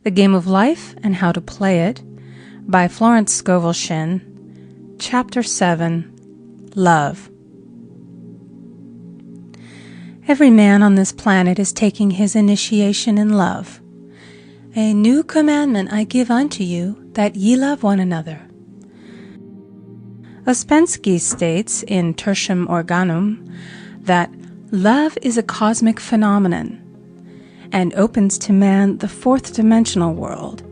The Game of Life and How to Play It by Florence Scovel Shinn. Chapter 7. Love. Every man on this planet is taking his initiation in love. A new commandment I give unto you, that ye love one another. Ouspensky states in Tertium Organum that love is a cosmic phenomenon and opens to man the fourth dimensional world,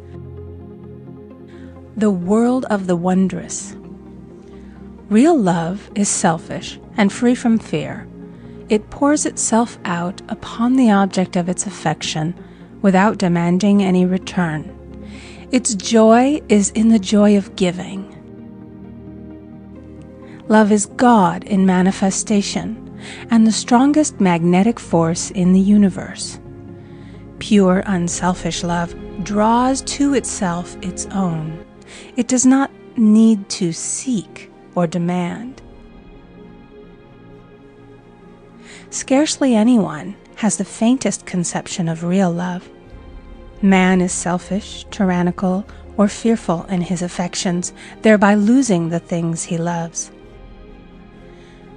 the world of the wondrous. Real love is selfish and free from fear. It pours itself out upon the object of its affection without demanding any return. Its joy is in the joy of giving. Love is God in manifestation and the strongest magnetic force in the universe. Pure, unselfish love draws to itself its own. It does not need to seek or demand. Scarcely anyone has the faintest conception of real love. Man is selfish, tyrannical, or fearful in his affections, thereby losing the things he loves.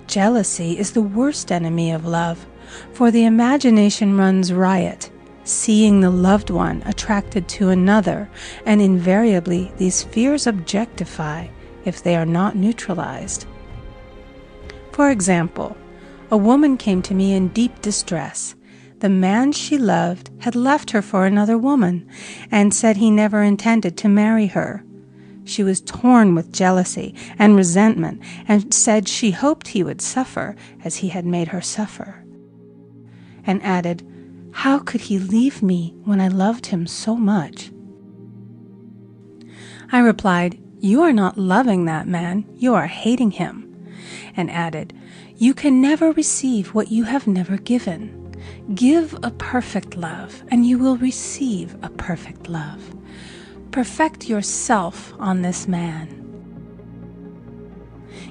Jealousy is the worst enemy of love, for the imagination runs riot, seeing the loved one attracted to another, and invariably these fears objectify if they are not neutralized. For example, a woman came to me in deep distress. The man she loved had left her for another woman, and said he never intended to marry her. She was torn with jealousy and resentment, and said she hoped he would suffer as he had made her suffer. And added, "How could he leave me when I loved him so much?" I replied, "You are not loving that man, you are hating him." And added, "You can never receive what you have never given. Give a perfect love, and you will receive a perfect love. Perfect yourself on this man.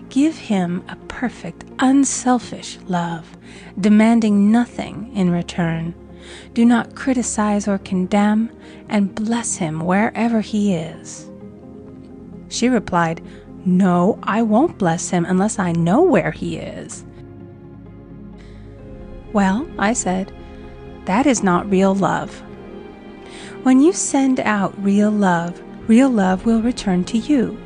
Give him a perfect, unselfish love, demanding nothing in return. Do not criticize or condemn, and bless him wherever he is." She replied, "No, I won't bless him unless I know where he is." "Well," I said, "that is not real love. When you send out real love will return to you,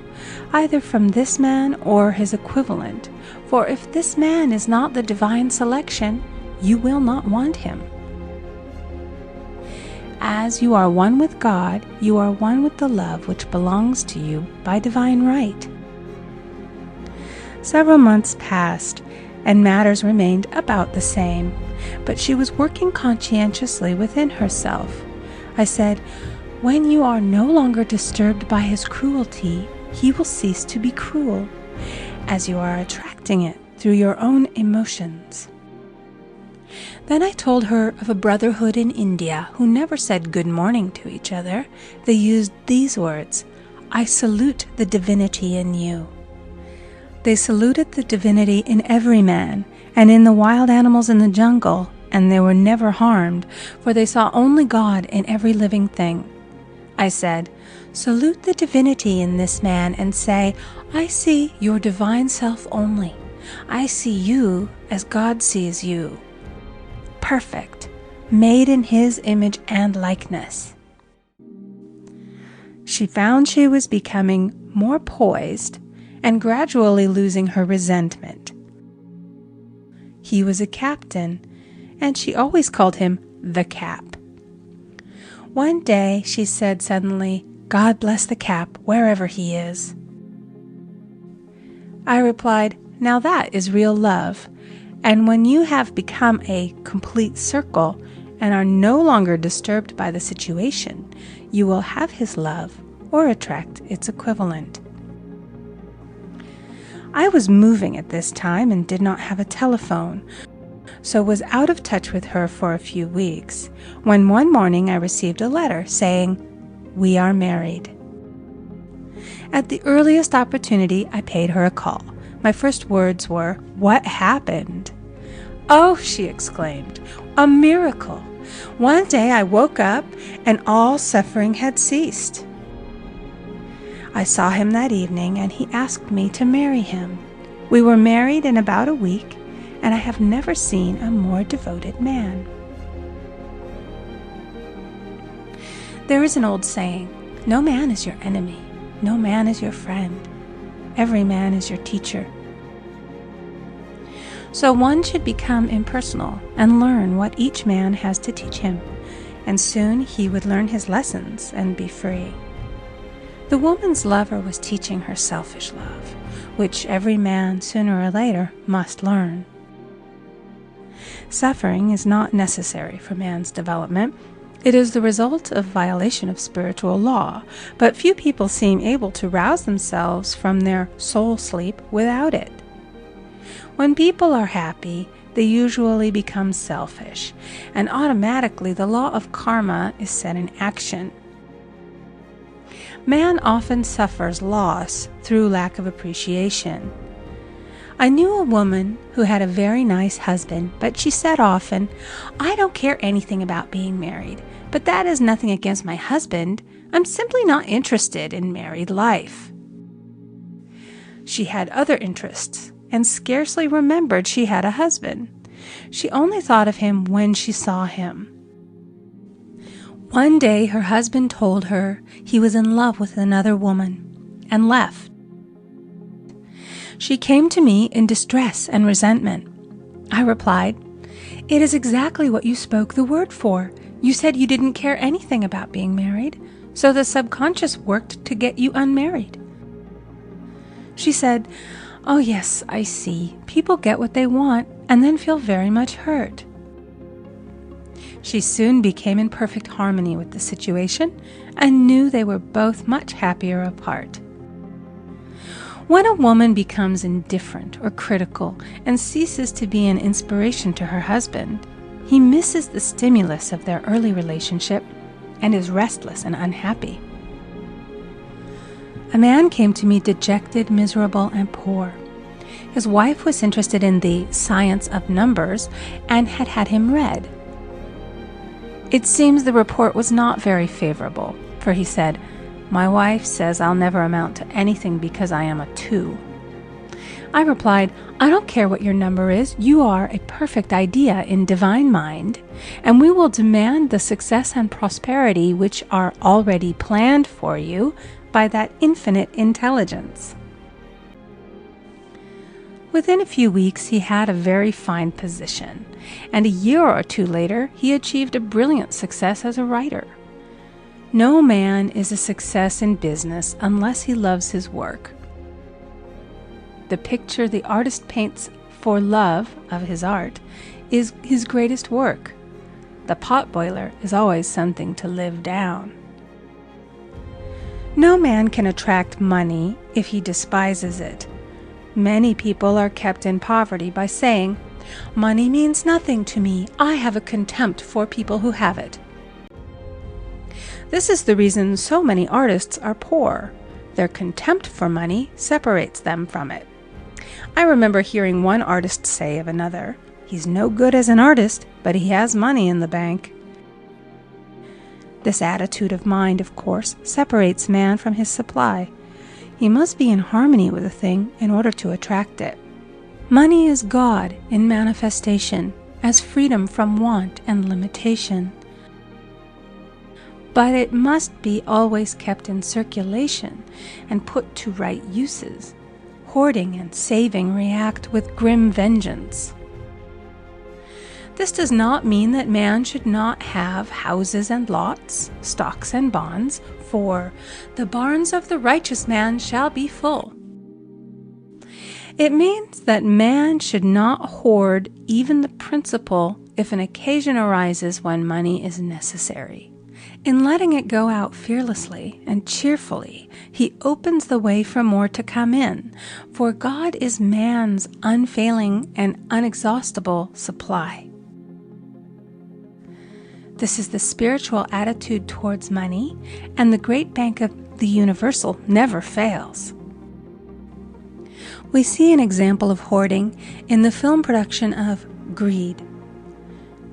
either from this man or his equivalent, for if this man is not the divine selection, you will not want him. As you are one with God, you are one with the love which belongs to you by divine right." Several months passed, and matters remained about the same, but she was working conscientiously within herself. I said, "When you are no longer disturbed by his cruelty, he will cease to be cruel, as you are attracting it through your own emotions." Then I told her of a brotherhood in India who never said good morning to each other. They used these words, "I salute the divinity in you." They saluted the divinity in every man and in the wild animals in the jungle, and they were never harmed, for they saw only God in every living thing. I said, "Salute the divinity in this man and say, I see your divine self only. I see you as God sees you. Perfect, made in his image and likeness." She found she was becoming more poised and gradually losing her resentment. He was a captain, and she always called him the Cap. One day she said suddenly, "God bless the Cap wherever he is." I replied, "Now that is real love, and when you have become a complete circle and are no longer disturbed by the situation, you will have his love or attract its equivalent." I was moving at this time and did not have a telephone, so was out of touch with her for a few weeks, when one morning I received a letter saying, "We are married." At the earliest opportunity, I paid her a call. My first words were, "What happened?" "Oh," she exclaimed, "a miracle! One day I woke up and all suffering had ceased. I saw him that evening and he asked me to marry him. We were married in about a week, and I have never seen a more devoted man. There is an old saying, no man is your enemy, no man is your friend. Every man is your teacher. So one should become impersonal and learn what each man has to teach him, and soon he would learn his lessons and be free. The woman's lover was teaching her selfish love, which every man sooner or later must learn. Suffering is not necessary for man's development. It is the result of violation of spiritual law, but few people seem able to rouse themselves from their soul sleep without it. When people are happy, they usually become selfish, and automatically the law of karma is set in action. Man often suffers loss through lack of appreciation. I knew a woman who had a very nice husband, but she said often, "I don't care anything about being married, but that is nothing against my husband. I'm simply not interested in married life." She had other interests and scarcely remembered she had a husband. She only thought of him when she saw him. One day her husband told her he was in love with another woman and left. She came to me in distress and resentment. I replied, "It is exactly what you spoke the word for. You said you didn't care anything about being married, so the subconscious worked to get you unmarried." She said, "Oh yes, I see. People get what they want and then feel very much hurt." She soon became in perfect harmony with the situation and knew they were both much happier apart. When a woman becomes indifferent or critical and ceases to be an inspiration to her husband, he misses the stimulus of their early relationship and is restless and unhappy. A man came to me dejected, miserable, and poor. His wife was interested in the science of numbers and had had him read. It seems the report was not very favorable, for he said, "My wife says I'll never amount to anything because I am a 2. I replied, "I don't care what your number is. You are a perfect idea in divine mind, and we will demand the success and prosperity which are already planned for you by that infinite intelligence." Within a few weeks, he had a very fine position, and a year or two later, he achieved a brilliant success as a writer. No man is a success in business unless he loves his work. The picture the artist paints for love of his art is his greatest work. The potboiler is always something to live down. No man can attract money if he despises it. Many people are kept in poverty by saying, "Money means nothing to me. I have a contempt for people who have it." This is the reason so many artists are poor. Their contempt for money separates them from it. I remember hearing one artist say of another, "He's no good as an artist, but he has money in the bank." This attitude of mind, of course, separates man from his supply. He must be in harmony with a thing in order to attract it. Money is God in manifestation, as freedom from want and limitation. But it must be always kept in circulation and put to right uses. Hoarding and saving react with grim vengeance. This does not mean that man should not have houses and lots, stocks and bonds, for the barns of the righteous man shall be full. It means that man should not hoard even the principal if an occasion arises when money is necessary. In letting it go out fearlessly and cheerfully, he opens the way for more to come in, for God is man's unfailing and unexhaustible supply. This is the spiritual attitude towards money, and the great bank of the universal never fails. We see an example of hoarding in the film production of Greed.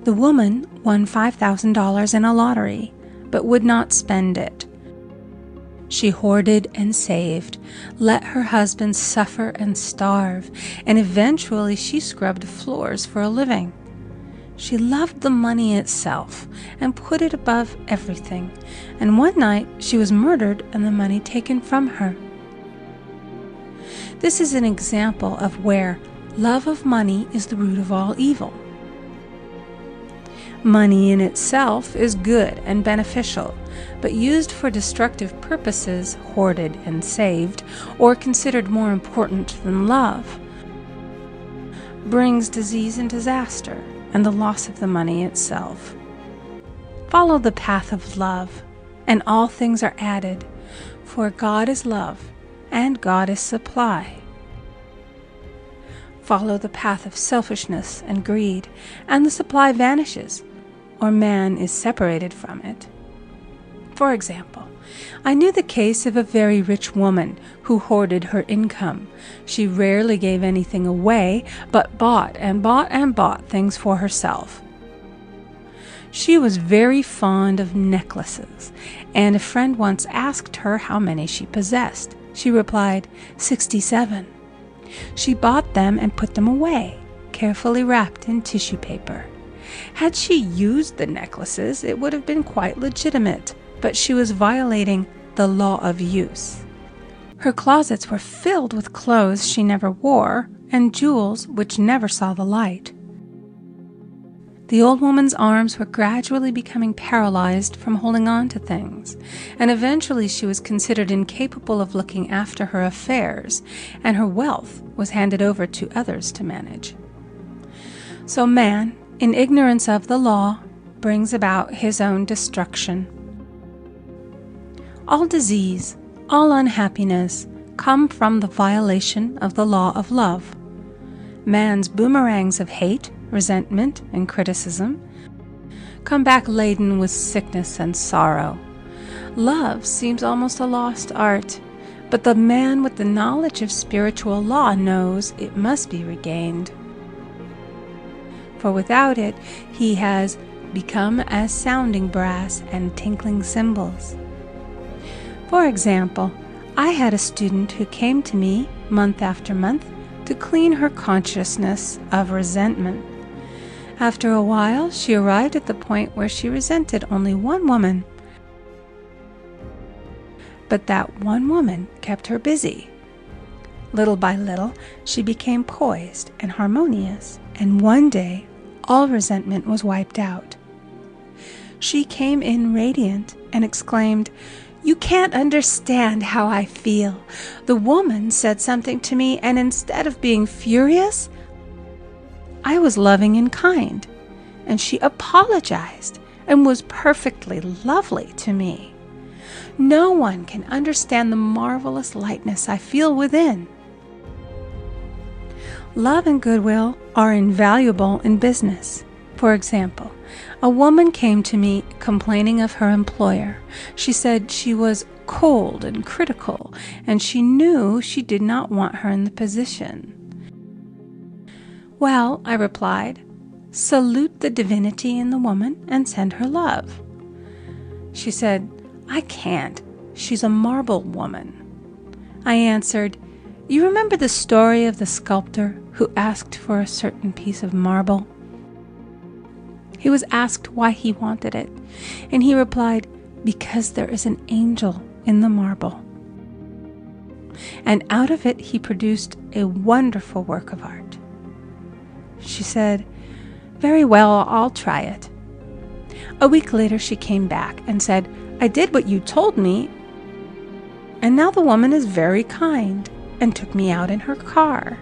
The woman won $5,000 in a lottery, but would not spend it. She hoarded and saved, let her husband suffer and starve, and eventually she scrubbed floors for a living. She loved the money itself and put it above everything, and one night she was murdered and the money taken from her. This is an example of where love of money is the root of all evil. Money in itself is good and beneficial, but used for destructive purposes, hoarded and saved, or considered more important than love, brings disease and disaster and the loss of the money itself. Follow the path of love, and all things are added, for God is love, and God is supply. Follow the path of selfishness and greed, and the supply vanishes, or man is separated from it. For example, I knew the case of a very rich woman who hoarded her income. She rarely gave anything away, but bought and bought and bought things for herself. She was very fond of necklaces, and a friend once asked her how many she possessed. She replied, 67. She bought them and put them away, carefully wrapped in tissue paper. Had she used the necklaces, it would have been quite legitimate, but she was violating the law of use. Her closets were filled with clothes she never wore and jewels which never saw the light. The old woman's arms were gradually becoming paralyzed from holding on to things, and eventually she was considered incapable of looking after her affairs, and her wealth was handed over to others to manage. So man, in ignorance of the law, brings about his own destruction. All disease, all unhappiness come from the violation of the law of love. Man's boomerangs of hate, resentment, and criticism come back laden with sickness and sorrow. Love seems almost a lost art, but the man with the knowledge of spiritual law knows it must be regained. For without it, he has become as sounding brass and tinkling cymbals. For example, I had a student who came to me month after month to clean her consciousness of resentment. After a while, she arrived at the point where she resented only one woman. But that one woman kept her busy. Little by little, she became poised and harmonious, and one day, all resentment was wiped out. She came in radiant and exclaimed, "You can't understand how I feel. The woman said something to me, and instead of being furious, I was loving and kind, and she apologized and was perfectly lovely to me. No one can understand the marvelous lightness I feel within." Love and goodwill are invaluable in business. For example, a woman came to me complaining of her employer. She said she was cold and critical, and she knew she did not want her in the position. "Well," I replied, "salute the divinity in the woman and send her love." She said, "I can't. She's a marble woman." I answered, "You remember the story of the sculptor who asked for a certain piece of marble? He was asked why he wanted it, and he replied, 'Because there is an angel in the marble.' And out of it he produced a wonderful work of art." She said, "Very well, I'll try it." A week later she came back and said, "I did what you told me, and now the woman is very kind and took me out in her car."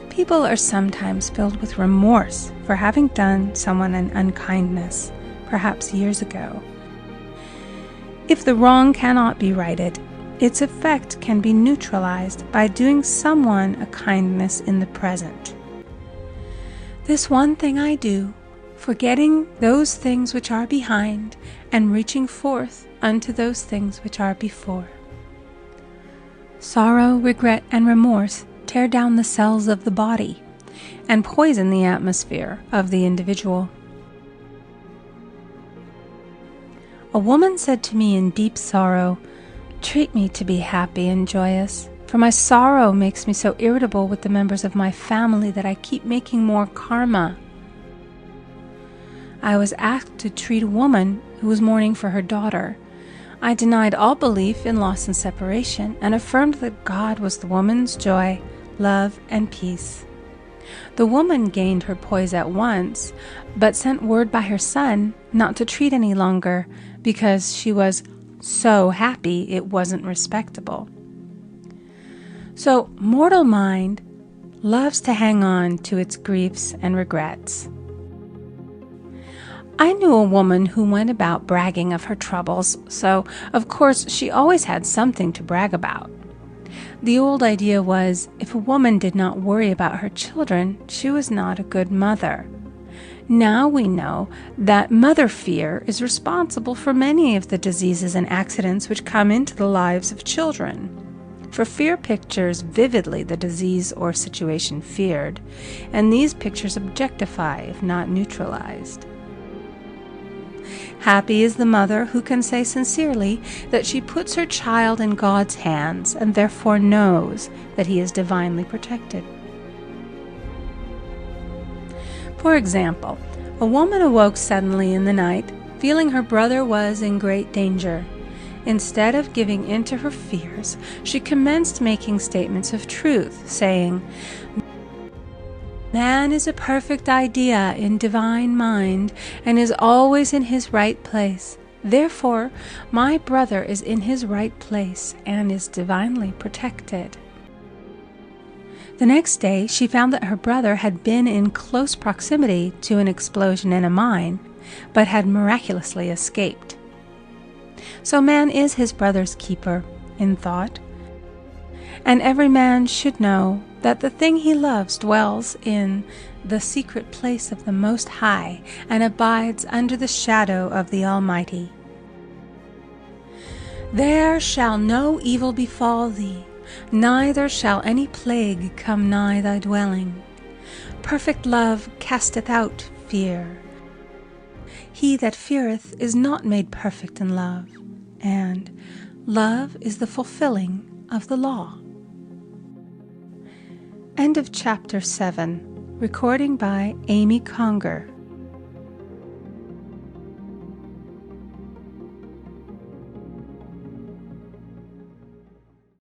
People are sometimes filled with remorse for having done someone an unkindness, perhaps years ago. If the wrong cannot be righted, its effect can be neutralized by doing someone a kindness in the present. This one thing I do, forgetting those things which are behind, and reaching forth unto those things which are before. Sorrow, regret, and remorse tear down the cells of the body, and poison the atmosphere of the individual. A woman said to me in deep sorrow, "Treat me to be happy and joyous, for my sorrow makes me so irritable with the members of my family that I keep making more karma." I was asked to treat a woman who was mourning for her daughter. I denied all belief in loss and separation and affirmed that God was the woman's joy, love, and peace. The woman gained her poise at once, but sent word by her son not to treat any longer because she was so happy it wasn't respectable. So, mortal mind loves to hang on to its griefs and regrets. I knew a woman who went about bragging of her troubles, so of course she always had something to brag about. The old idea was, if a woman did not worry about her children, she was not a good mother. Now we know that mother fear is responsible for many of the diseases and accidents which come into the lives of children. For fear pictures vividly the disease or situation feared, and these pictures objectify if not neutralized. Happy is the mother who can say sincerely that she puts her child in God's hands and therefore knows that he is divinely protected. For example, a woman awoke suddenly in the night, feeling her brother was in great danger. Instead of giving in to her fears, she commenced making statements of truth, saying, "Man is a perfect idea in divine mind and is always in his right place. Therefore, my brother is in his right place and is divinely protected." The next day, she found that her brother had been in close proximity to an explosion in a mine, but had miraculously escaped. So man is his brother's keeper, in thought, and every man should know that the thing he loves dwells in the secret place of the Most High and abides under the shadow of the Almighty. "There shall no evil befall thee, neither shall any plague come nigh thy dwelling. Perfect love casteth out fear. He that feareth is not made perfect in love, and love is the fulfilling of the law." End of chapter 7. Recording by Amy Conger.